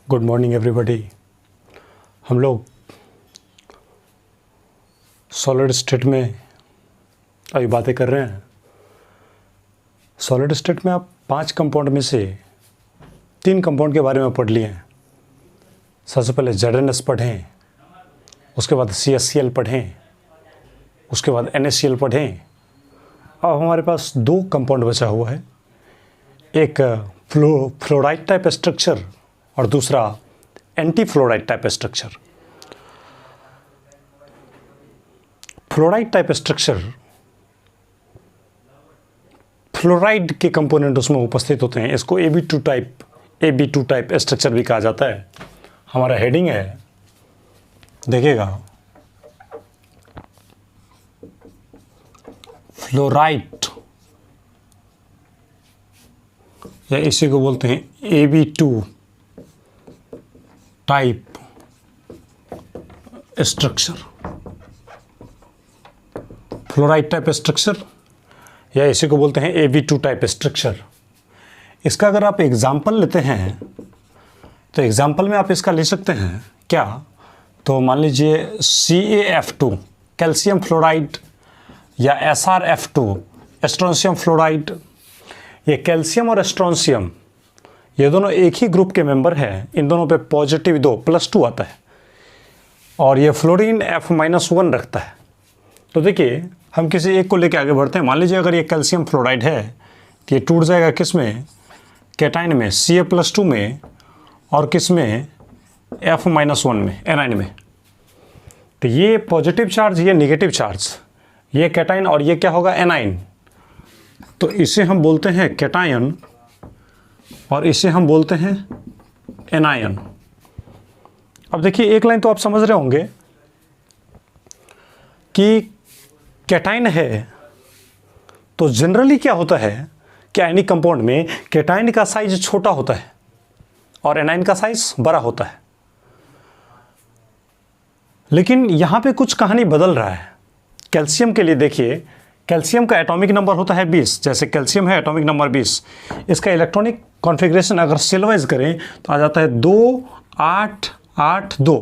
Good morning everybody. हम लोग solid state में अभी बातें कर रहे हैं। सॉलिड स्टेट में आप 5 कंपाउंड में से 3 कंपाउंड के बारे में पढ़ लिए हैं। सबसे पहले ZnS पढ़ें, उसके बाद CaCl पढ़ें, उसके बाद NaCl पढ़ें। अब हमारे पास 2 कंपाउंड बचा हुआ है, एक फ्लोराइड टाइप स्ट्रक्चर और दूसरा anti fluoride type structure. Fluoride type structure, fluoride के कंपोनेंट उसमें उपस्थित होते हैं। इसको AB2 टाइप स्ट्रक्चर भी कहा जाता है। हमारा हेडिंग है, देखिएगा, फ्लोराइड, या इसी को बोलते हैं AB2 type structure. Fluoride type structure या इसी को बोलते हैं AB2 टाइप स्ट्रक्चर। इसका अगर आप एग्जाम्पल लेते हैं तो एग्जाम्पल में आप इसका ले सकते हैं क्या, तो मान लीजिए CaF2 कैल्शियम फ्लोराइड या SrF2 स्ट्रोंशियम फ्लोराइड। ये कैल्शियम और स्ट्रोंशियम ये दोनों एक ही ग्रुप के मेंबर हैं। इन दोनों पे पॉजिटिव 2 +2 आता है और ये फ्लोरीन F-1 रखता है। तो देखिए, हम किसी एक को लेके आगे बढ़ते हैं। मान लीजिए अगर ये कैल्शियम फ्लोराइड है तो ये टूट जाएगा किस में, कैटाइन में, Ca+2 में, और किस में, F-1 में, एनाइन में। तो ये पॉजिटिव चार्ज, ये नेगेटिव चार्ज, ये कैटाइन और ये क्या होगा, एनाइन। तो इसे हम बोलते हैं कैटायन और इसे हम बोलते हैं एनायन। अब देखिए, एक लाइन तो आप समझ रहे होंगे कि कैटाइन है तो जनरली क्या होता है कि आयनिक कंपाउंड में कैटाइन का साइज छोटा होता है और एनाइन का साइज बड़ा होता है। लेकिन यहां पे कुछ कहानी बदल रहा है। कैल्शियम के लिए देखिए, कैल्शियम का एटॉमिक नंबर होता है 20। जैसे कैल्शियम है एटॉमिक नंबर 20, इसका इलेक्ट्रॉनिक कॉन्फ़िगरेशन अगर सेल वाइज करें तो आ जाता है 2 8 8 2।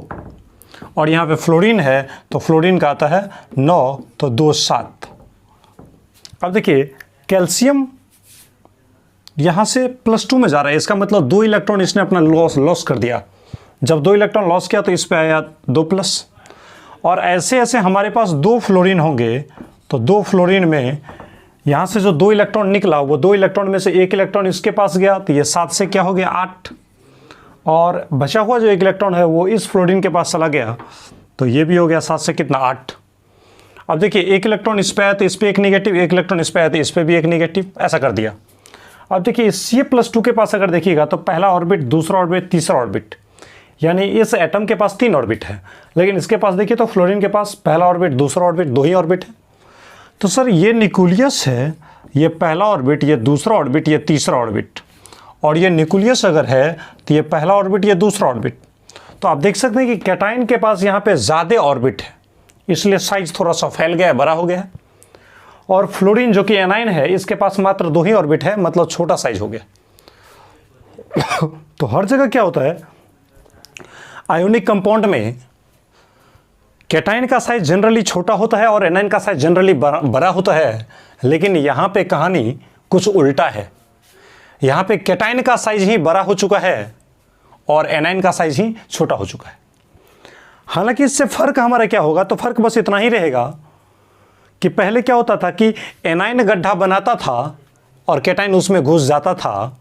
और यहाँ पे फ्लोरीन है तो फ्लोरीन का आता है 9 तो 2 7। अब देखिए, कैल्शियम यहाँ से +2 में जा रहा है, इसका मतलब 2 इलेक्ट्रॉन इसने अपना लॉस कर दिया। जब 2 इलेक्ट्रॉन लॉस किया तो इस पे आया 2+। और ऐसे ऐसे हमारे पास 2 फ्लोरीन होंगे तो 2 फ्लोरीन में यहाँ से जो 2 इलेक्ट्रॉन निकला, वो 2 इलेक्ट्रॉन में से 1 इलेक्ट्रॉन इसके पास गया तो ये 7 से क्या हो गया, 8। और बचा हुआ जो 1 इलेक्ट्रॉन है वो इस फ्लोरीन के पास चला गया तो ये भी हो गया 7 से कितना, 8। अब देखिए, 1 इलेक्ट्रॉन इस पे आया तो इस पे एक नेगेटिव, 1 इलेक्ट्रॉन इस पे आया तो इस पे भी एक नेगेटिव, ऐसा कर दिया। अब देखिए, Ca+2 के पास अगर देखिएगा तो पहला ऑर्बिट, दूसरा ऑर्बिट, तीसरा ऑर्बिट, यानी इस एटम के पास 3 ऑर्बिट है। लेकिन इसके पास देखिए तो फ्लोरीन के पास पहला ऑर्बिट, दूसरा ऑर्बिट, 2 ही ऑर्बिट है। तो सर ये न्यूक्लियस है, ये पहला ऑर्बिट, ये दूसरा ऑर्बिट, ये तीसरा ऑर्बिट, और ये न्यूक्लियस अगर है तो ये पहला ऑर्बिट, ये दूसरा ऑर्बिट। तो आप देख सकते हैं कि कैटाइन के पास यहाँ पे ज़्यादा ऑर्बिट है, इसलिए साइज थोड़ा सा फैल गया है, बड़ा हो गया है। और फ्लोरीन जो कि एनाइन है, इसके पास मात्र 2 ही ऑर्बिट है, मतलब छोटा साइज हो गया। तो हर जगह क्या होता है, आयोनिक कंपाउंड में कैटाइन का साइज जनरली छोटा होता है और एनाइन का साइज जनरली बड़ा होता है। लेकिन यहाँ पे कहानी कुछ उल्टा है। यहाँ पे कैटाइन का साइज ही बड़ा हो चुका है और एनाइन का साइज ही छोटा हो चुका है। हालांकि इससे फर्क हमारा क्या होगा, तो फर्क बस इतना ही रहेगा कि पहले क्या होता था कि एनाइन गड्ढा बनाता था और कैटाइन उसमें घुस जाता था।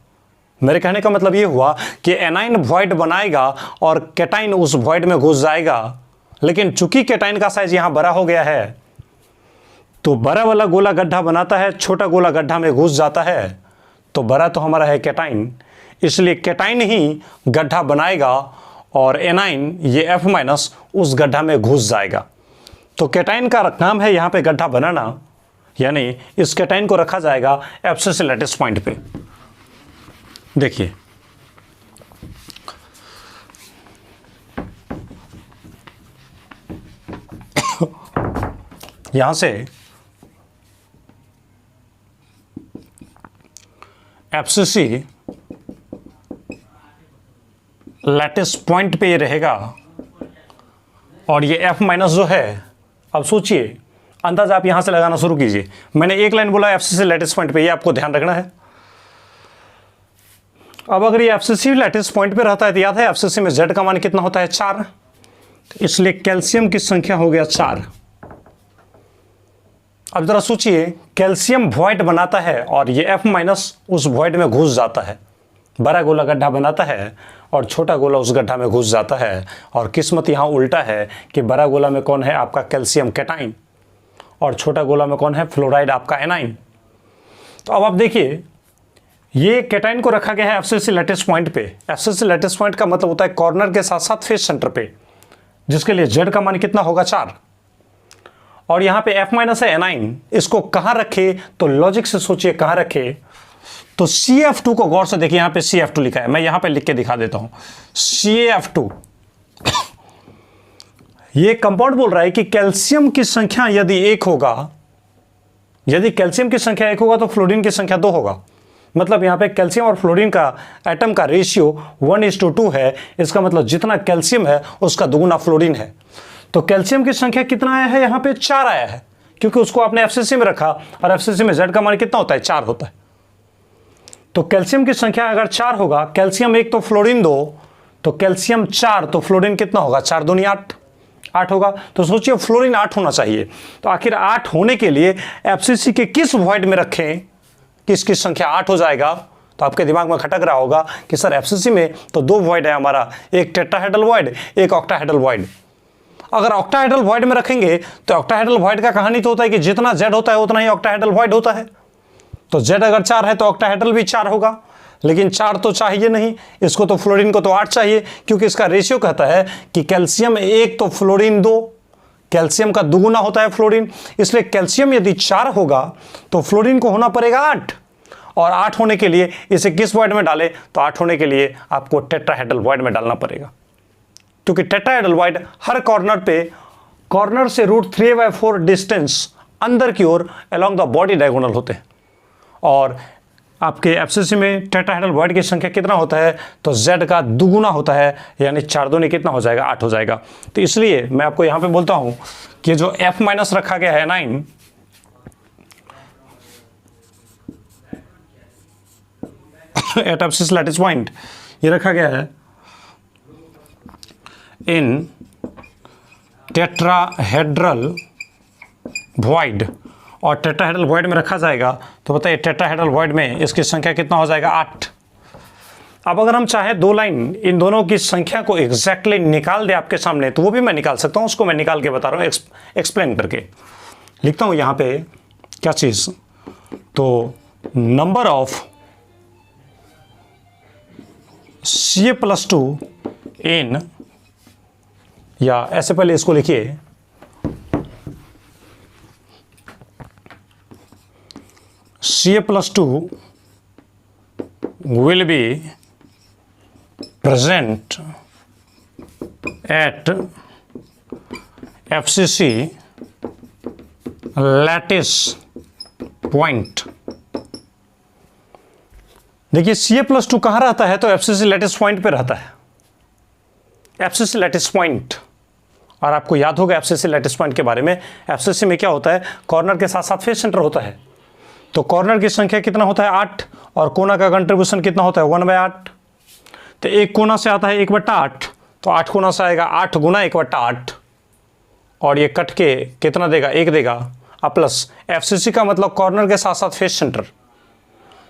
मेरे कहने का मतलब ये हुआ कि एनाइन वॉइड बनाएगा और कैटाइन उस वॉइड में घुस जाएगा। लेकिन चूंकि कैटाइन का साइज यहां बड़ा हो गया है तो बड़ा वाला गोला गड्ढा बनाता है, छोटा गोला गड्ढा में घुस जाता है। तो बड़ा तो हमारा है कैटाइन, इसलिए कैटाइन ही गड्ढा बनाएगा और एनाइन, ये F- उस गड्ढा में घुस जाएगा। तो कैटाइन का काम है यहां पे गड्ढा बनाना, यानी इस कैटाइन को रखा जाएगा एब्सिस लैटिस पॉइंट पे। देखिए, यहां से एब्सिसी लैटिस पॉइंट पे ये रहेगा और ये F माइनस जो है, अब सोचिए, अंदाजा आप यहां से लगाना शुरू कीजिए। मैंने एक लाइन बोला FCC लैटिस पॉइंट पे, ये आपको ध्यान रखना है। अब अगर ये FCC लैटिस पॉइंट पे रहता है तो याद है FCC में Z का मान कितना होता है, 4। तो इसलिए कैल्शियम की संख्या हो गया 4। अब जरा सोचिए, कैल्शियम वॉइड बनाता है और ये F माइनस उस वॉइड में घुस जाता है, बड़ा गोला गड्ढा बनाता है और छोटा गोला उस गड्ढा में घुस जाता है। और किस्मत यहाँ उल्टा है कि बड़ा गोला में कौन है, आपका कैल्शियम कैटाइन, और छोटा गोला में कौन है, फ्लोराइड आपका एनाइन। तो अब आप देखिए, ये कैटाइन को रखा गया है FCC लैटिस पॉइंट पे। FCC लैटिस पॉइंट का मतलब होता है कॉर्नर के साथ साथ फेस सेंटर पे, जिसके लिए Z का मान कितना होगा, 4। और यहाँ पे F माइनस है एनाइन, इसको कहाँ रखे, तो लॉजिक से सोचिए कहाँ रखे। तो CF2 को गौर से देखिए, यहाँ पे CF2 लिखा है, मैं यहाँ पे लिख के दिखा देता हूँ, CF2। ये कंपाउंड बोल रहा है कि कैल्शियम की संख्या यदि 1 होगा, यदि कैल्शियम की संख्या 1 होगा तो फ्लोरीन की संख्या 2 होगा। मतलब यहाँ पे कैल्शियम और फ्लोरीन का एटम का रेशियो 1:2 है। इसका मतलब जितना कैल्शियम है उसका दुगुना फ्लोरीन है। तो कैल्शियम की संख्या कितना आया है, यहाँ पे 4 आया है, क्योंकि उसको आपने FCC में रखा और FCC में Z का मान कितना होता है, 4 होता है। तो कैल्शियम की संख्या अगर 4 होगा, कैल्शियम 1 तो फ्लोरीन 2, तो कैल्शियम 4 तो फ्लोरीन कितना होगा, 4 दूनी 8 होगा। तो सोचिए फ्लोरीन 8 होना चाहिए। तो आखिर 8 होने के लिए FCC के किस वॉइड में रखें, किसकी संख्या 8 हो जाएगा। तो आपके दिमाग में खटक रहा होगा कि सर FCC में तो 2 वॉइड है हमारा, एक टेट्राहेड्रल वॉइड, एक ऑक्टाहेड्रल वॉइड। अगर ऑक्टाहेड्रल वॉइड में रखेंगे तो ऑक्टाहेड्रल वॉइड का कहानी तो होता है कि जितना Z होता है उतना ही ऑक्टाहेड्रल वॉइड होता है। तो Z अगर 4 है तो ऑक्टाहेड्रल भी 4 होगा, लेकिन 4 तो चाहिए नहीं इसको, तो फ्लोरीन को तो 8 चाहिए, क्योंकि इसका रेशियो कहता है कि कैल्शियम 1 तो फ्लोरीन 2, कैल्शियम का दुगुना होता है फ्लोरीन। इसलिए कैल्शियम यदि 4 होगा तो फ्लोरीन को होना पड़ेगा 8, और 8 होने के लिए इसे किस वॉइड में डालें, तो 8 होने के लिए आपको टेट्राहेड्रल वॉइड में डालना पड़ेगा, क्योंकि टेट्राहेड्रल वॉइड हर कॉर्नर पे, कॉर्नर से √3/4 डिस्टेंस अंदर की ओर अलोंग द बॉडी डायगोनल होते हैं। और आपके FCC में टेट्राहेड्रल वॉइड की संख्या कितना होता है, तो Z का दुगुना होता है, यानी 4 दूनी कितना हो जाएगा, 8 हो जाएगा। तो इसलिए मैं आपको यहाँ पे बोलता हूँ कि जो F माइनस रखा गया है 9, एट FCC लैटिस पॉइंट, ये रखा गया है इन टेट्राहेड्रल वॉइड, और टेट्राहेड्रल वॉइड में रखा जाएगा। तो बताइए टेट्राहेड्रल वॉइड में इसकी संख्या कितना हो जाएगा, 8। अब अगर हम चाहें 2 लाइन इन दोनों की संख्या को एग्जैक्टली निकाल दे आपके सामने, तो वो भी मैं निकाल सकता हूँ, उसको मैं निकाल के बता रहा हूँ, एक्सप्लेन करके लिखता हूँ यहाँ पे क्या चीज़। तो नंबर ऑफ Ca+2 इन, या ऐसे पहले इसको लिखिए, Ca+2 will be present at FCC lattice point। देखिए Ca+2 कहाँ रहता है, तो FCC लैटिस पॉइंट पे रहता है, FCC लैटिस पॉइंट। और आपको याद होगा FCC लैटिस पॉइंट के बारे में, FCC में क्या होता है, कॉर्नर के साथ साथ फेस सेंटर होता है। तो कॉर्नर की संख्या कितना होता है, 8, और कोना का कंट्रीब्यूशन कितना होता है, 1/8। तो एक कोना से आता है 1/8, तो 8 कोना से आएगा 8 गुना 1/8, और ये कट के कितना देगा, 1 देगा। अब प्लस FCC का मतलब कॉर्नर के साथ साथ फेस सेंटर,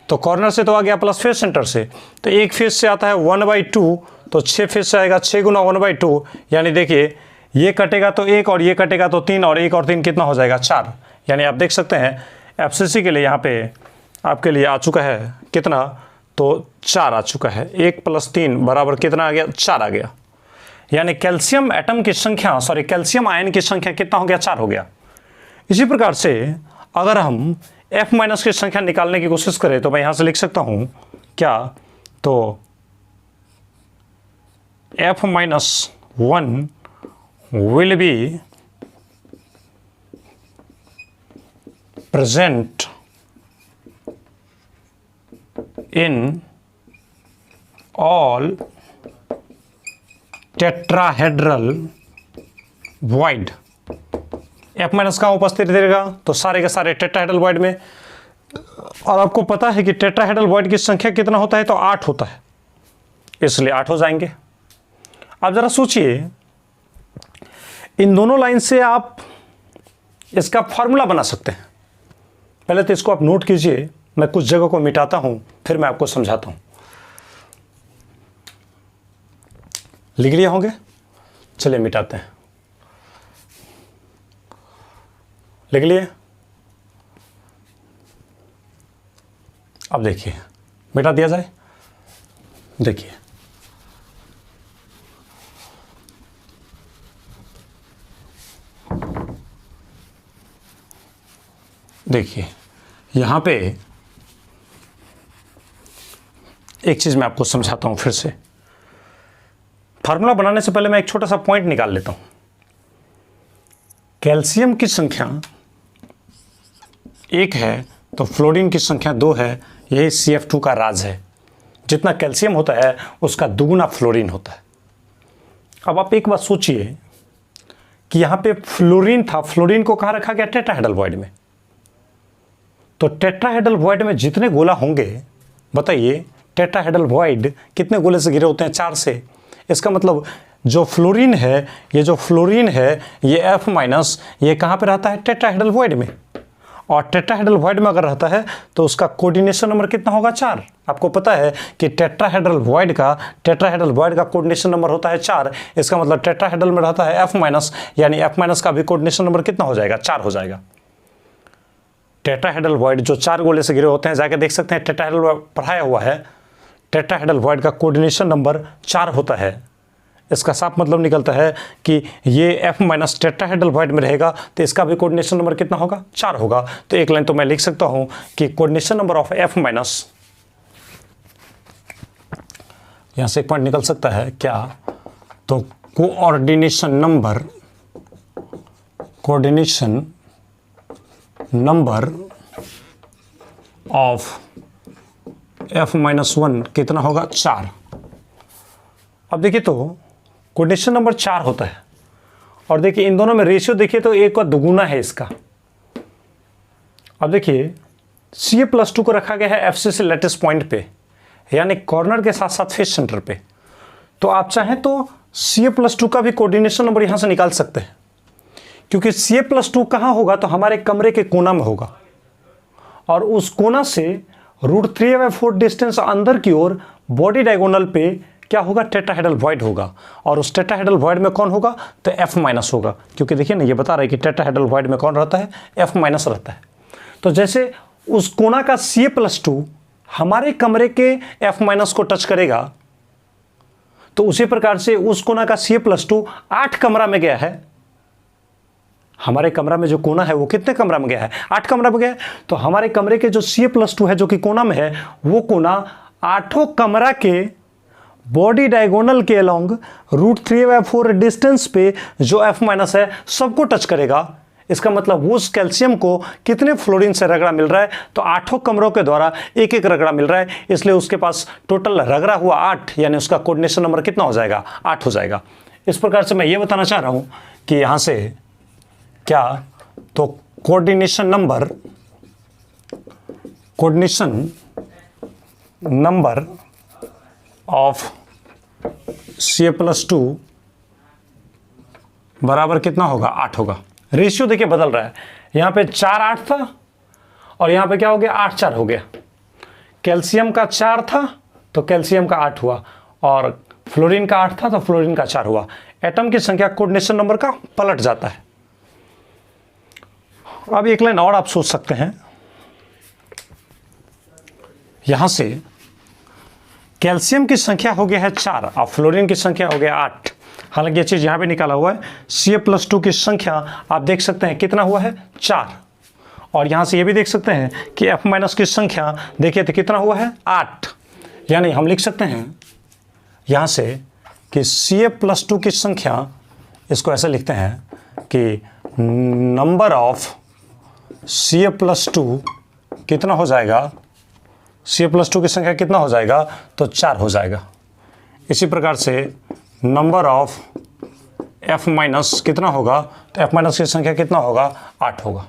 तो कॉर्नर से तो आ गया प्लस फेस सेंटर से, तो एक फेस से आता है 1/2, तो 6 फेस से आएगा 6 गुना 1/2, यानी देखिए ये कटेगा तो 1 और ये कटेगा तो 3, और 1 और 3 कितना हो जाएगा, 4। यानी आप देख सकते हैं FCC के लिए यहाँ पे आपके लिए आ चुका है कितना, तो 4 आ चुका है। 1 + 3 बराबर कितना आ गया, 4 आ गया। यानी कैल्शियम एटम की संख्या, सॉरी कैल्शियम आयन की संख्या कितना हो गया, 4 हो गया। इसी प्रकार से अगर हम F माइनस की संख्या निकालने की कोशिश करें तो मैं यहाँ से लिख सकता हूँ क्या, तो F-1 will be present in all tetrahedral void, F minus कहाँ उपस्थित रहेगा, तो सारे के सारे टेट्राहेड्रल वॉइड में। और आपको पता है कि टेट्राहेड्रल वॉइड की संख्या कितना होता है, तो 8 होता है, इसलिए 8 हो जाएंगे। अब जरा सोचिए, इन दोनों लाइन से आप इसका फॉर्मूला बना सकते हैं। पहले तो इसको आप नोट कीजिए, मैं कुछ जगह को मिटाता हूं, फिर मैं आपको समझाता हूं। लिख लिए होंगे, चलिए मिटाते हैं। लिख लिए, अब देखिए मिटा दिया जाए। देखिए देखिए यहां पे एक चीज मैं आपको समझाता हूं फिर से। फार्मूला बनाने से पहले मैं एक छोटा सा पॉइंट निकाल लेता हूं। कैल्शियम की संख्या 1 है तो फ्लोरीन की संख्या 2 है, यही CF2 का राज है। जितना कैल्शियम होता है उसका दुगुना फ्लोरीन होता है। अब आप एक बात सोचिए कि यहां पे फ्लोरीन था, फ्लोरीन को कहां रखा गया, टेट्राहेड्रल वॉइड में। तो टेट्राहेड्रल वॉइड में जितने गोला होंगे, बताइए टेट्राहेड्रल वॉइड कितने गोले से घिरे होते हैं, 4 से। इसका मतलब जो फ्लोरीन है, ये जो फ्लोरीन है, ये F माइनस, ये कहां पे रहता है, टेट्राहेड्रल वॉइड में। और टेट्राहेड्रल वॉइड में अगर रहता है तो उसका कोऑर्डिनेशन नंबर कितना होगा, 4। आपको पता है कि टेट्राहेड्रल वॉइड का कोऑर्डिनेशन नंबर होता है 4। इसका मतलब टेट्राहेड्रल में रहता है F माइनस, यानी F माइनस का भी कोऑर्डिनेशन नंबर कितना हो जाएगा, 4 हो जाएगा। टेट्राहेड्रल वॉइड जो 4 गोले से घिरे होते हैं, जाके देख सकते हैं, टेट्राहेड्रल पढ़ाया हुआ है, टेट्राहेड्रल वॉइड का कोऑर्डिनेशन नंबर 4 होता है। इसका साफ मतलब निकलता है कि ये F माइनस टेट्राहेड्रल वॉइड में रहेगा तो इसका भी कोऑर्डिनेशन नंबर कितना होगा, 4 होगा। तो एक लाइन तो मैं लिख सकता हूं कि coordination number of F minus, यहां से एक पॉइंट निकल सकता है क्या, तो coordination number of F minus 1 कितना होगा, 4। अब देखिए तो कोऑर्डिनेशन नंबर 4 होता है, और देखिए इन दोनों में रेशियो देखिए तो एक का दुगुना है इसका। अब देखिए Ca+2 को रखा गया है FC से लेटेस्ट पॉइंट पे, यानी कॉर्नर के साथ साथ फेस सेंटर पे। तो आप चाहें तो Ca+2 का भी कोऑर्डिनेशन नंबर यहां से निकाल सकते हैं, क्योंकि Ca+2 कहां होगा, तो हमारे कमरे के कोना में होगा, और उस कोना से √3/4 डिस्टेंस अंदर की ओर बॉडी डायगोनल पे क्या होगा, टेट्राहेड्रल वॉइड होगा। और उस टेट्राहेड्रल वॉइड में कौन होगा, तो F माइनस होगा, क्योंकि देखिए ना ये बता रहा है कि टेट्राहेड्रल वॉइड में कौन रहता है, F माइनस रहता है। तो जैसे उस कोना का Ca+2 हमारे कमरे के F माइनस को टच करेगा, तो उसी प्रकार से उस कोना का Ca+2 8 कमरा में गया है। हमारे कमरा में जो कोना है वो कितने कमरा में गया है, 8 कमरा में गया है। तो हमारे कमरे के जो Ca+2 है जो कि कोना में है, वो कोना 8 कमरा के बॉडी डायगोनल के अलोंग √3/4 डिस्टेंस पे जो F माइनस है सबको टच करेगा। इसका मतलब उस कैल्शियम को कितने फ्लोरीन से रगड़ा मिल रहा है, तो 8 कमरों के द्वारा एक एक रगड़ा मिल रहा है, इसलिए उसके पास टोटल रगड़ा हुआ 8, यानी उसका कोऑर्डिनेशन नंबर कितना हो जाएगा, 8 हो जाएगा। इस प्रकार से मैं ये बताना चाह रहा हूं कि यहां से क्या, तो कोऑर्डिनेशन नंबर ऑफ Ca+2 बराबर कितना होगा, 8 होगा। रेशियो देखिए बदल रहा है, यहां पे 4-8 था और यहां पे क्या हो गया, 8-4 हो गया। कैल्शियम का 4 था तो कैल्शियम का 8 हुआ, और फ्लोरीन का 8 था तो फ्लोरीन का 4 हुआ। एटम की संख्या कोऑर्डिनेशन नंबर का पलट जाता है। अब एक लाइन और आप सोच सकते हैं, यहां से कैल्शियम की संख्या हो गया है 4 और फ्लोरीन की संख्या हो गया 8। हालांकि ये चीज यहां पे निकाला हुआ है, Ca+2 की संख्या आप देख सकते हैं कितना हुआ है, 4। और यहां से ये भी देख सकते हैं कि F माइनस की संख्या देखिए तो कितना हुआ है, 8। यानी हम लिख सकते हैं यहां से कि Ca+2 की संख्या, इसको ऐसे लिखते हैं कि नंबर ऑफ Ca+2 कितना हो जाएगा, Ca+2 की संख्या कितना हो जाएगा, तो 4 हो जाएगा। इसी प्रकार से नंबर ऑफ F माइनस कितना होगा, तो F माइनस की संख्या कितना होगा, 8 होगा।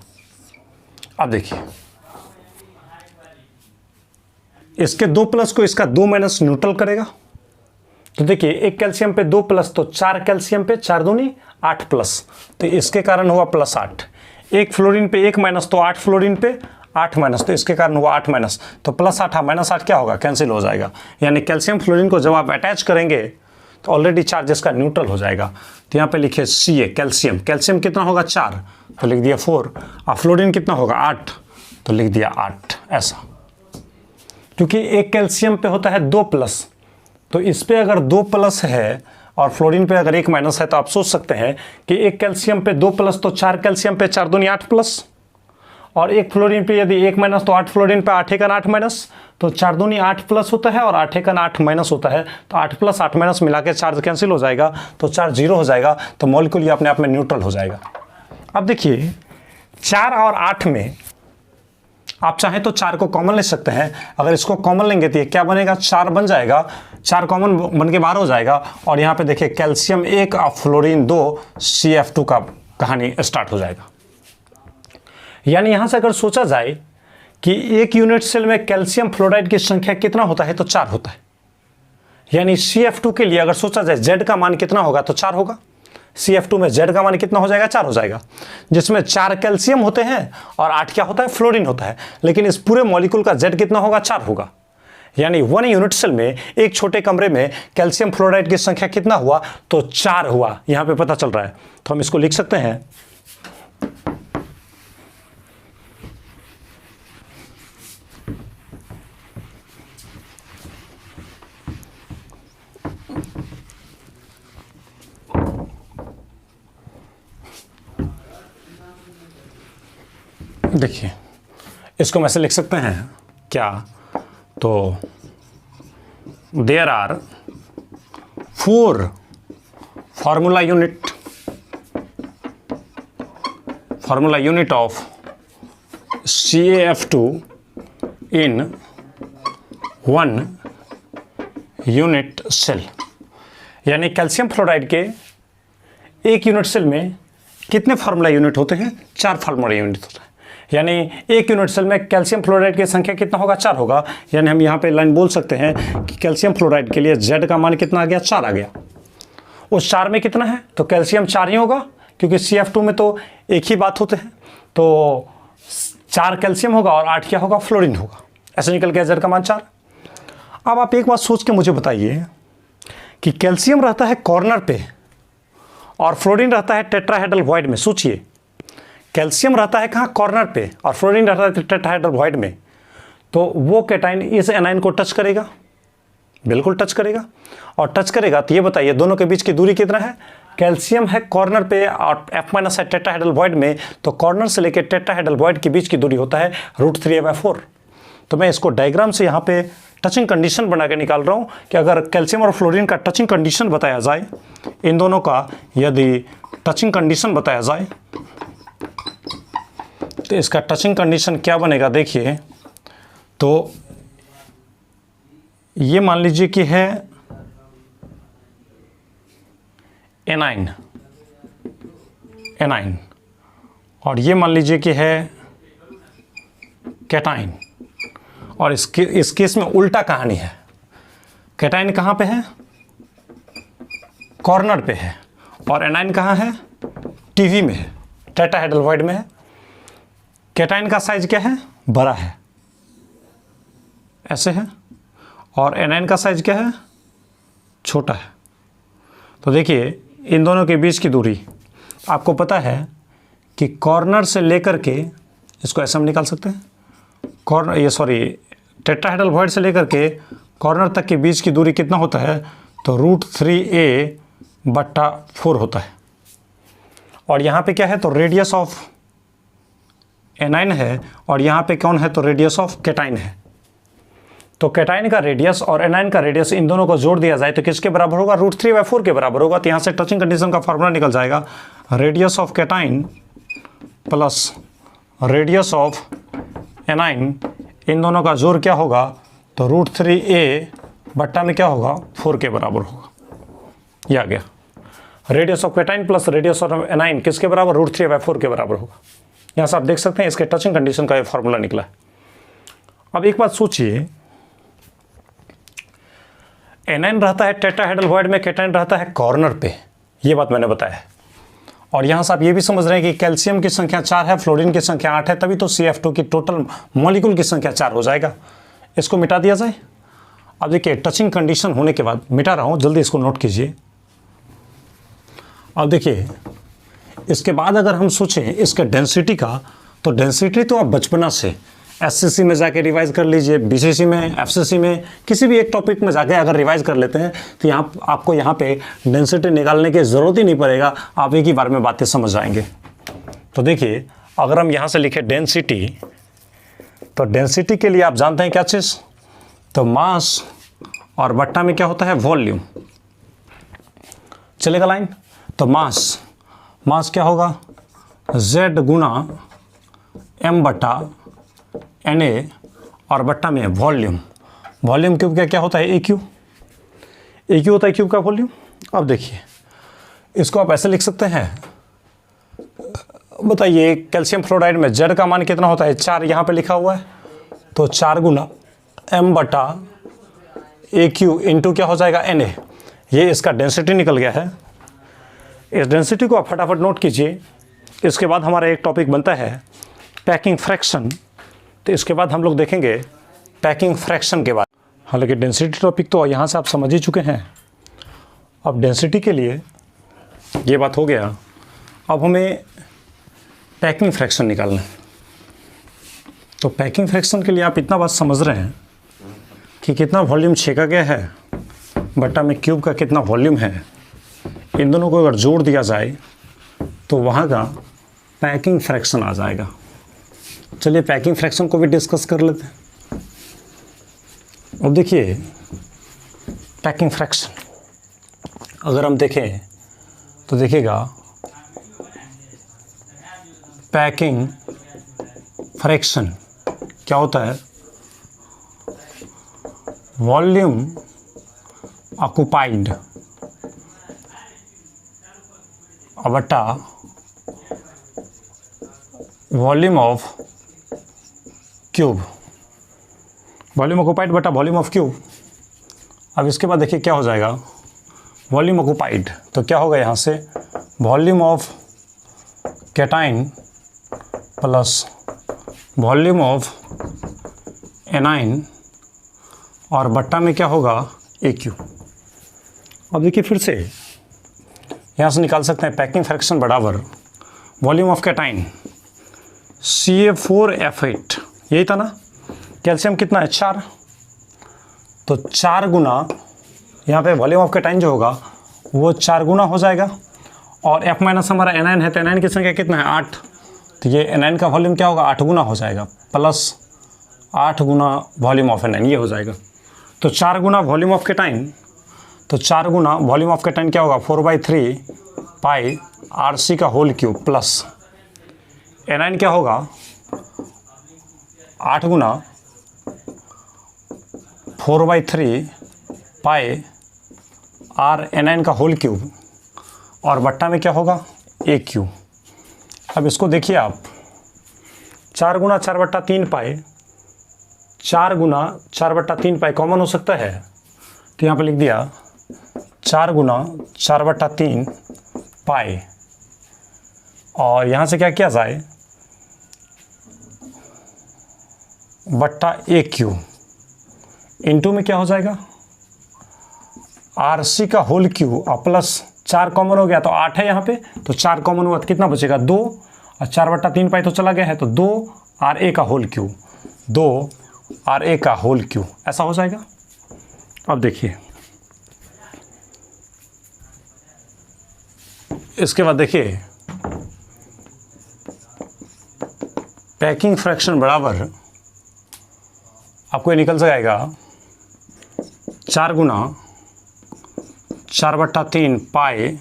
अब देखिए इसके 2 प्लस को इसका 2 माइनस न्यूट्रल करेगा। तो देखिए एक कैल्शियम पे 2 प्लस तो 4 कैल्शियम पे 4 दूनी 8 प्लस, तो इसके कारण हुआ +8। एक फ्लोरीन पे 1 माइनस तो 8 फ्लोरीन पे 8 माइनस, तो इसके कारण हुआ 8 माइनस, तो +8 -8 क्या होगा, कैंसिल हो जाएगा। यानी कैल्शियम फ्लोरीन को जब आप अटैच करेंगे तो ऑलरेडी चार्ज इसका न्यूट्रल हो जाएगा। तो यहाँ पे लिखिए Ca कैल्शियम, कैल्शियम कितना होगा 4 तो लिख दिया 4, और फ्लोरीन कितना होगा 8 तो लिख दिया 8। ऐसा क्योंकि एक कैल्शियम पे होता है 2 प्लस, तो इस पे अगर 2 प्लस है और फ्लोरीन पे अगर 1 माइनस है, तो आप सोच सकते हैं कि एक कैल्शियम पे 2 प्लस तो 4 कैल्शियम पे 4 दूनी 8 प्लस, और एक फ्लोरीन पे यदि 1 माइनस तो 8 फ्लोरीन पे 8 एकन 8 माइनस, तो 4 दूनी 8 प्लस होता है और 8 एकन 8 माइनस होता है, तो 8 प्लस 8 माइनस मिला के चार्ज कैंसिल हो जाएगा, तो चार्ज 0 हो जाएगा, तो मॉलिक्यूल ये अपने आप में न्यूट्रल हो जाएगा। अब देखिए 4 और 8 में आप चाहें तो 4 को कॉमन ले सकते हैं। अगर इसको कॉमन लेंगे तो ये क्या बनेगा, 4 बन जाएगा, 4 कॉमन बन के 12 हो जाएगा, और यहाँ पे देखिए कैल्शियम 1 और फ्लोरीन 2 CF2 का कहानी स्टार्ट हो जाएगा। यानी यहाँ से अगर सोचा जाए कि एक यूनिट सेल में कैल्शियम फ्लोराइड की संख्या कितना होता है, तो 4 होता है। यानी CF2 के लिए अगर सोचा जाए Z का मान कितना होगा, तो 4 होगा। CF2 में Z का मान कितना हो जाएगा, 4 हो जाएगा, जिसमें 4 कैल्शियम होते हैं और 8 क्या होता है, फ्लोरीन होता है। लेकिन इस पूरे मॉलिक्यूल का Z कितना होगा, 4 होगा। यानी 1 यूनिट सेल में एक छोटे कमरे में कैल्शियम फ्लोराइड की संख्या कितना हुआ, तो 4 हुआ। यहां पे पता चल रहा है, तो हम इसको लिख सकते हैं देखिए इसको मैं ऐसे लिख सकते हैं क्या, तो there are 4 formula unit of CaF2 in 1 unit cell. यानी कैल्शियम फ्लोराइड के एक यूनिट सेल में कितने फार्मूला यूनिट होते हैं, 4 फार्मूला यूनिट होते हैं। यानी एक यूनिट सेल में कैल्शियम फ्लोराइड की संख्या कितना होगा, 4 होगा। यानी हम यहाँ पे लाइन बोल सकते हैं कि कैल्शियम फ्लोराइड के लिए Z का मान कितना आ गया, 4 आ गया। उस 4 में कितना है, तो कैल्शियम 4 ही होगा, क्योंकि CF2 में तो एक ही बात होते हैं, तो 4 कैल्शियम होगा और 8 क्या होगा, फ्लोरीन होगा। ऐसे निकल गया Z का मान 4। अब आप एक बात सोच के मुझे बताइए कि कैल्शियम रहता है कॉर्नर पे और फ्लोरीन रहता है टेट्राहेड्रल वॉइड में। सोचिए कैल्शियम रहता है कहाँ, कॉर्नर पे, और फ्लोरीन रहता है टेट्राहेड्रल वॉइड में, तो वो कैटाइन इस एनाइन को टच करेगा, बिल्कुल टच करेगा। और टच करेगा तो ये बताइए दोनों के बीच की दूरी कितना है, कैल्शियम है कॉर्नर पे और F माइनस है टेट्राहेड्रल वॉइड में, तो कॉर्नर से लेकर टेट्राहेड्रल वॉइड के बीच की दूरी होता है √3a/4। तो मैं इसको डायग्राम से यहाँ पे टचिंग कंडीशन बना के निकाल रहा हूँ कि अगर कैल्शियम और फ्लोरीन का टचिंग कंडीशन बताया जाए, इन दोनों का यदि टचिंग कंडीशन बताया जाए, तो इसका टचिंग कंडीशन क्या बनेगा, देखिए तो ये मान लीजिए कि है एनाइन, और ये मान लीजिए कि है कैटाइन। और इस केस में उल्टा कहानी है, कैटाइन कहाँ पे है, कॉर्नर पे है, और एनाइन कहाँ है, टीवी में है, टेट्राहेड्रल वॉइड में है। कैटाइन का साइज क्या है, बड़ा है, ऐसे है, और एनाइन का साइज क्या है, छोटा है। तो देखिए इन दोनों के बीच की दूरी आपको पता है कि कॉर्नर से लेकर के, इसको ऐसे हम निकाल सकते हैं, टेट्राहेड्रल वॉइड से लेकर के कॉर्नर तक के बीच की दूरी कितना होता है, तो √3a/4 होता है। और यहाँ पे क्या है, तो रेडियस ऑफ एनाइन है, और यहाँ पे कौन है, तो रेडियस ऑफ कैटाइन है। तो कैटाइन का रेडियस और एनाइन का रेडियस, इन दोनों को जोड़ दिया जाए तो किसके बराबर होगा, √3/4 के बराबर होगा। तो यहाँ से टचिंग कंडीशन का फार्मूला निकल जाएगा, radius of cation plus radius of anion, इन दोनों का जोड़ क्या होगा, तो √3a/में क्या होगा, 4 के बराबर होगा। ये आ गया। Radius of cation plus radius of A9 किसके बराबर, √3/4 के बराबर होगा। यहाँ से आप देख सकते हैं इसके टचिंग कंडीशन का ये फॉर्मूला निकला है। अब एक बात सोचिए, एनाइन रहता है टेट्राहेड्रल वॉइड में, कैटाइन रहता है कॉर्नर पे, ये बात मैंने बताया है। और यहाँ से आप ये भी समझ रहे हैं कि कैल्शियम की संख्या 4 है, फ्लोरीन की संख्या 8 है, तभी तो CF2 की टोटल मॉलिक्यूल की संख्या 4 हो जाएगा। इसको मिटा दिया जाए। अब देखिए टचिंग कंडीशन होने के बाद, मिटा रहा हूँ, जल्दी इसको नोट कीजिए। अब देखिए इसके बाद अगर हम सोचें इसके डेंसिटी का, तो डेंसिटी तो आप बचपना से SCC में जाके रिवाइज कर लीजिए, BCC में, FCC में, किसी भी एक टॉपिक में जाके अगर रिवाइज कर लेते हैं तो यहाँ आपको यहाँ पे डेंसिटी निकालने की ज़रूरत ही नहीं पड़ेगा, आप एक ही बार में बातें समझ जाएंगे। तो देखिए अगर हम यहाँ से लिखे डेंसिटी, तो डेंसिटी के लिए आप जानते हैं क्या चीज़, तो मास और बट्टा में क्या होता है, वॉल्यूम। चलेगा लाइन? तो मास क्या होगा, Z गुना M बट्टा Na और बट्टा में वॉल्यूम। वॉल्यूम क्यूब का क्या होता है, AQ होता है क्यूब का वॉल्यूम। अब देखिए इसको आप ऐसे लिख सकते हैं, बताइए कैल्शियम फ्लोराइड में Z का मान कितना होता है, 4 यहाँ पे लिखा हुआ है, तो 4 गुना M बटा AQ इंटू क्या हो जाएगा, Na। ये इसका डेंसिटी निकल गया है। इस डेंसिटी को आप फटाफट नोट कीजिए। इसके बाद हमारा एक टॉपिक बनता है पैकिंग फ्रैक्शन, तो इसके बाद हम लोग देखेंगे पैकिंग फ्रैक्शन के बाद। हालांकि डेंसिटी टॉपिक तो यहाँ से आप समझ ही चुके हैं। अब डेंसिटी के लिए ये बात हो गया, अब हमें पैकिंग फ्रैक्शन निकालना है। तो पैकिंग फ्रैक्शन के लिए आप इतना बात समझ रहे हैं कि कितना वॉल्यूम छेका गया है बट्टा में क्यूब का कितना वॉल्यूम है, इन दोनों को अगर जोड़ दिया जाए तो वहाँ का पैकिंग फ्रैक्शन आ जाएगा। चलिए पैकिंग फ्रैक्शन को भी डिस्कस कर लेते हैं। अब देखिए पैकिंग फ्रैक्शन अगर हम देखें तो देखिएगा पैकिंग फ्रैक्शन क्या होता है, वॉल्यूम ऑक्युपाइड बटा volume of cube, volume occupied बटा वॉल्यूम ऑफ क्यूब। अब इसके बाद देखिए क्या हो जाएगा, वॉल्यूम ऑक्युपाइड, तो क्या होगा यहाँ से volume of cation plus volume of anion और बट्टा में क्या होगा, AQ। अब देखिए फिर से यहाँ से निकाल सकते हैं पैकिंग फ्रैक्शन बराबर वॉल्यूम ऑफ कैटाइन CA4F8, यही था ना। कैल्शियम कितना है, 4, तो 4 गुना यहाँ पे वॉल्यूम ऑफ कैटाइन जो होगा वो 4 गुना हो जाएगा। और F माइनस हमारा एनाइन है, तो एनाइन की संख्या कितना है, 8, तो ये एनाइन का वॉल्यूम क्या होगा, 8 गुना हो जाएगा, plus 8 Guna volume of anion, ये हो जाएगा। तो 4 गुना वॉल्यूम ऑफ कैटाइन, तो 4 गुना वॉल्यूम ऑफ कैटाइन क्या होगा, 4/3 पाई RC का होल क्यूब प्लस एनाइन क्या होगा, 8 गुना 4/3 पाई R एनाइन का होल क्यूब और बट्टा में क्या होगा, AQ। अब इसको देखिए आप, 4 गुना 4/3 पाई, 4 गुना 4/3 पाई कॉमन हो सकता है, तो यहाँ पे लिख दिया 4 गुना 4/3 पाई, और यहाँ से क्या किया जाए, बट्टा AQ इंटू में क्या हो जाएगा, RC का होल क्यूब और प्लस 4 कॉमन हो गया, तो 8 है यहाँ पे, तो 4 कॉमन हुआ तो कितना बचेगा, 2, और 4/3 पाई तो चला गया है, तो 2 RA का होल क्यूब, 2 RA का होल क्यूब, ऐसा हो जाएगा। अब देखिए इसके बाद देखिए पैकिंग फ्रैक्शन बराबर आपको ये निकल जाएगा 4 गुना 4/3 पाई।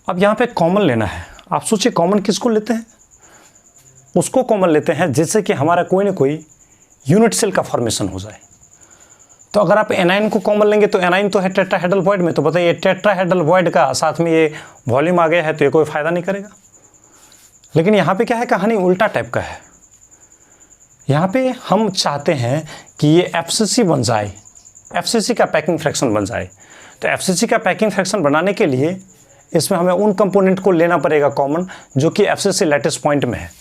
अब यहाँ पे कॉमन लेना है। आप सोचिए कॉमन किसको लेते हैं, उसको कॉमन लेते हैं जिससे कि हमारा कोई ना कोई यूनिट सेल का फॉर्मेशन हो जाए। तो अगर आप एनाइन को कॉमन लेंगे तो एनाइन तो है टेट्राहेड्रल वॉइड में, तो बताइए टेट्राहेड्रल वॉइड का साथ में ये वॉल्यूम आ गया है तो ये कोई फ़ायदा नहीं करेगा। लेकिन यहाँ पे क्या है, कहानी उल्टा टाइप का है। यहाँ पे हम चाहते हैं कि ये एफसीसी बन जाए, एफसीसी का पैकिंग फ्रैक्शन बन जाए। तो एफसीसी का पैकिंग फ्रैक्शन बनाने के लिए इसमें हमें उन कंपोनेंट को लेना पड़ेगा कॉमन जो कि एफसीसी लैटिस पॉइंट में है।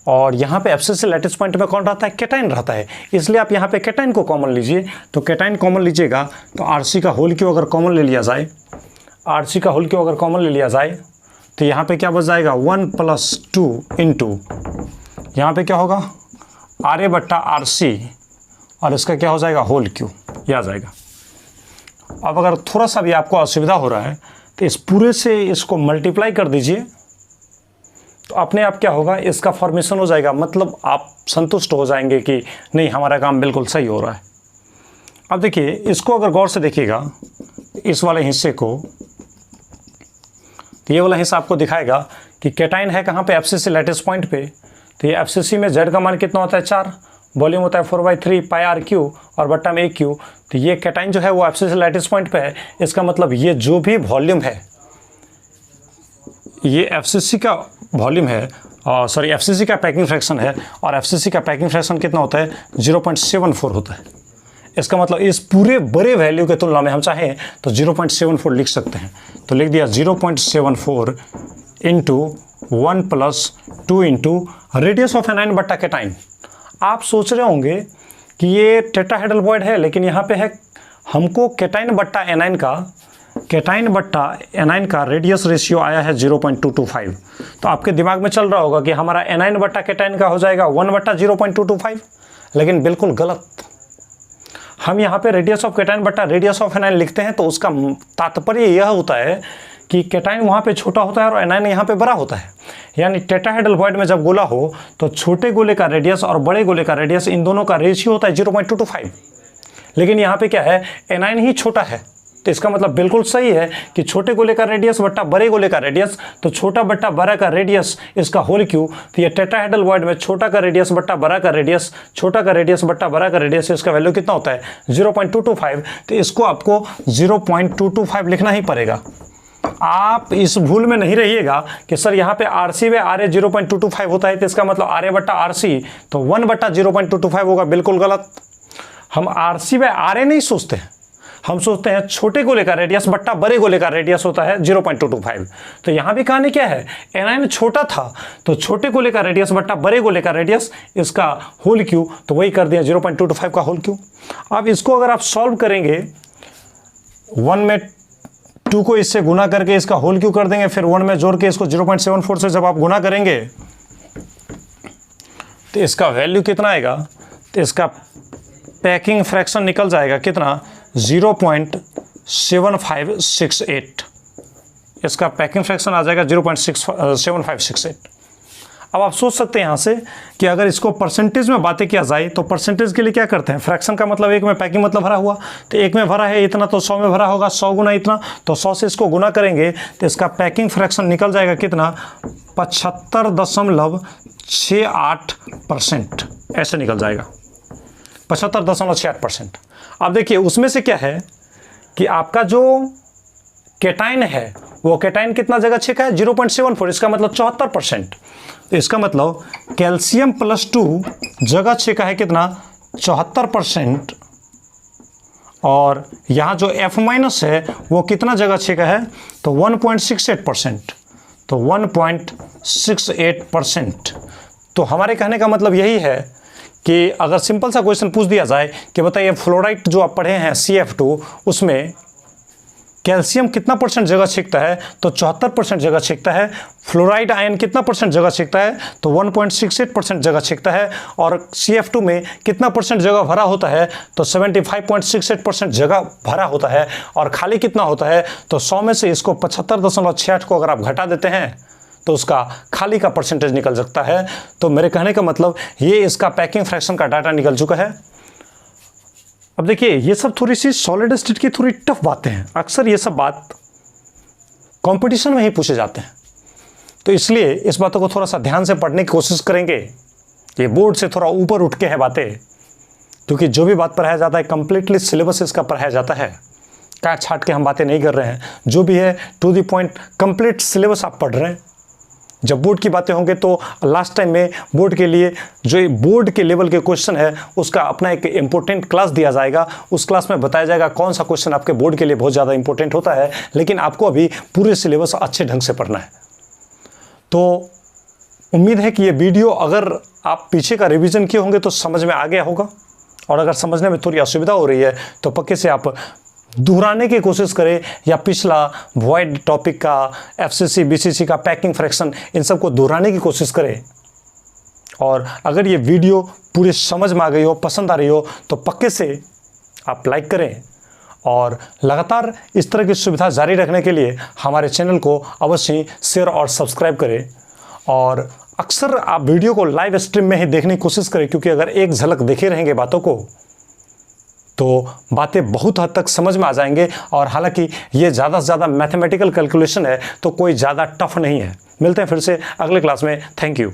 और यहाँ पे एफसीसी लैटिस पॉइंट में कौन रहता है, केटाइन रहता है, इसलिए आप यहाँ पे केटाइन को कॉमन लीजिए। तो केटाइन कॉमन लीजिएगा तो आरसी का होल क्यू अगर कॉमन ले लिया जाए, आरसी का होल क्यू अगर कॉमन ले लिया जाए तो यहाँ पे क्या बच जाएगा 1 + 2 इंटू यहाँ पे क्या होगा आर ए बट्टा आर सी, और इसका क्या हो जाएगा होल क्यू, ये आ जाएगा। अब अगर थोड़ा सा भी आपको असुविधा हो रहा है तो इस पूरे से इसको मल्टीप्लाई कर दीजिए, तो अपने आप क्या होगा, इसका फॉर्मेशन हो जाएगा। मतलब आप संतुष्ट हो जाएंगे कि नहीं हमारा काम बिल्कुल सही हो रहा है। अब देखिए इसको अगर गौर से देखिएगा, इस वाले हिस्से को, तो ये वाला हिस्सा आपको दिखाएगा कि केटाइन है कहाँ पे, एफसीसी लैटिस पॉइंट पे। तो ये एफसीसी में जेड का मान कितना होता है 4, वॉल्यूम होता है 4/3 पाई आर क्यू और बट्टा में एक क्यू। तो ये केटाइन जो है वो एफसीसी लैटिस पॉइंट पे है। इसका मतलब ये जो भी वॉल्यूम है, ये एफसीसी का वॉल्यूम है, और सॉरी एफसीसी का पैकिंग फ्रैक्शन है, और एफसीसी का पैकिंग फ्रैक्शन कितना होता है 0.74 होता है। इसका मतलब इस पूरे बड़े वैल्यू के तुलना में हम चाहें तो 0.74 लिख सकते हैं। तो लिख दिया 0.74 into 1 + 2 into radius of A9 बट्टा केटाइन। आप सोच रहे होंगे कि ये टेट्राहेड्रल वॉइड है, लेकिन यहाँ पे है हमको केटाइन बट्टा एनाइन का रेडियस रेशियो आया है 0.225। तो आपके दिमाग में चल रहा होगा कि हमारा एनाइन बट्टा केटाइन का हो जाएगा 1/0.225, लेकिन बिल्कुल गलत। हम यहाँ पे रेडियस ऑफ केटाइन बट्टा रेडियस ऑफ एनाइन लिखते हैं तो उसका तात्पर्य यह होता है कि केटाइन वहाँ पे छोटा होता है और एनाइन यहाँ पे बड़ा होता है। यानी टेट्राहेड्रल वॉइड में जब गोला हो तो छोटे गोले का रेडियस और बड़े गोले का रेडियस, इन दोनों का रेशियो होता है 0.225। लेकिन यहाँ पे क्या है, एनाइन ही छोटा है, तो इसका मतलब बिल्कुल सही है कि छोटे गोले का रेडियस बट्टा बड़े गोले का रेडियस, तो छोटा बट्टा बड़ा का रेडियस इसका होल क्यू। तो ये टेट्राहेड्रल वॉइड में छोटा का रेडियस बट्टा बड़ा का रेडियस, छोटा का रेडियस बट्टा बड़ा का रेडियस, इसका वैल्यू कितना होता है 0.225। तो इसको आपको 0.225 लिखना ही पड़ेगा। आप इस भूल में नहीं रहिएगा कि सर यहाँ पे आरसी व आर ए 0.225 होता है, तो इसका मतलब आर ए बट्टा आर सी तो 1/0.225 होगा। बिल्कुल गलत। हम आरसी व आर ए नहीं सोचते हैं, हम सोचते हैं छोटे गोले का रेडियस बट्टा बड़े गोले का रेडियस होता है 0.225। तो यहाँ भी कहानी क्या है, एनाइन छोटा था तो छोटे गोले का रेडियस बट्टा बड़े गोले का रेडियस, इसका होल क्यू, तो वही कर दिया 0.225 का होल क्यू। अब इसको अगर आप सॉल्व करेंगे, 1 में 2 को इससे गुना करके इसका होल क्यू कर देंगे, फिर 1 में जोड़ के इसको 0.74 से जब आप गुना करेंगे तो इसका वैल्यू कितना आएगा, तो इसका पैकिंग फ्रैक्शन निकल जाएगा कितना 0.7568। इसका पैकिंग फ्रैक्शन आ जाएगा 0.7568। अब आप सोच सकते हैं यहाँ से कि अगर इसको परसेंटेज में बातें किया जाए तो परसेंटेज के लिए क्या करते हैं, फ्रैक्शन का मतलब 1 में, पैकिंग मतलब भरा हुआ, तो 1 में भरा है इतना तो 100 में भरा होगा, 100 गुना इतना, तो 100 से इसको गुना करेंगे तो इसका पैकिंग फ्रैक्शन निकल जाएगा कितना 75.68%। ऐसे निकल जाएगा 75.68%। अब देखिए उसमें से क्या है कि आपका जो केटाइन है वो केटाइन कितना जगह छेका है 0.74, इसका मतलब 74%। तो इसका मतलब कैल्शियम +2 जगह छेका है कितना 74%, और यहाँ जो F- है वो कितना जगह छेका है तो 1.68%, तो 1.68%। तो हमारे कहने का मतलब यही है कि अगर सिंपल सा क्वेश्चन पूछ दिया जाए कि बताइए फ्लोराइड जो आप पढ़े हैं CF2, उसमें कैल्शियम कितना % जगह छेकता है, तो 74% जगह छेकता है। फ्लोराइड आयन कितना % जगह छेकता है, तो 1.68% जगह छेकता है। और CF2 में कितना % जगह भरा होता है, तो 75.68% जगह भरा होता है। और खाली कितना होता है, तो 100 में से इसको 75.68 को अगर आप घटा देते हैं तो उसका खाली का परसेंटेज निकल सकता है। तो मेरे कहने का मतलब ये इसका पैकिंग फ्रैक्शन का डाटा निकल चुका है। अब देखिए ये सब थोड़ी सी सॉलिड स्टेट की थोड़ी टफ बातें हैं, अक्सर ये सब बात कंपटीशन में ही पूछे जाते हैं, तो इसलिए इस बातों को थोड़ा सा ध्यान से पढ़ने की कोशिश करेंगे। ये बोर्ड से थोड़ा ऊपर उठ के है बातें, क्योंकि जो भी बात पढ़ाया जाता है कंप्लीटली सिलेबस इसका पढ़ाया जाता है, काट छाट के हम बातें नहीं कर रहे हैं, जो भी है to the point complete syllabus आप पढ़ रहे हैं। जब बोर्ड की बातें होंगे तो लास्ट टाइम में बोर्ड के लिए जो बोर्ड के लेवल के क्वेश्चन है उसका अपना एक इम्पोर्टेंट क्लास दिया जाएगा। उस क्लास में बताया जाएगा कौन सा क्वेश्चन आपके बोर्ड के लिए बहुत ज़्यादा इंपॉर्टेंट होता है, लेकिन आपको अभी पूरे सिलेबस अच्छे ढंग से पढ़ना है। तो उम्मीद है कि ये वीडियो अगर आप पीछे का रिवीजन किए होंगे तो समझ में आ गया होगा, और अगर समझने में थोड़ी असुविधा हो रही है तो पक्के से आप दोहराने की कोशिश करें, या पिछला वॉइड टॉपिक का, एफसीसी बीसीसी का पैकिंग फ्रैक्शन, इन सब को दोहराने की कोशिश करें। और अगर ये वीडियो पूरी समझ में आ गई हो, पसंद आ रही हो, तो पक्के से आप लाइक करें, और लगातार इस तरह की सुविधा जारी रखने के लिए हमारे चैनल को अवश्य शेयर और सब्सक्राइब करें। और अक्सर आप वीडियो को लाइव स्ट्रीम में ही देखने की कोशिश करें, क्योंकि अगर एक झलक देखे रहेंगे बातों को तो बातें बहुत हद तक समझ में आ जाएंगे। और हालांकि ये ज़्यादा से ज़्यादा मैथमेटिकल कैलकुलेशन है तो कोई ज़्यादा टफ नहीं है। मिलते हैं फिर से अगले क्लास में। Thank you.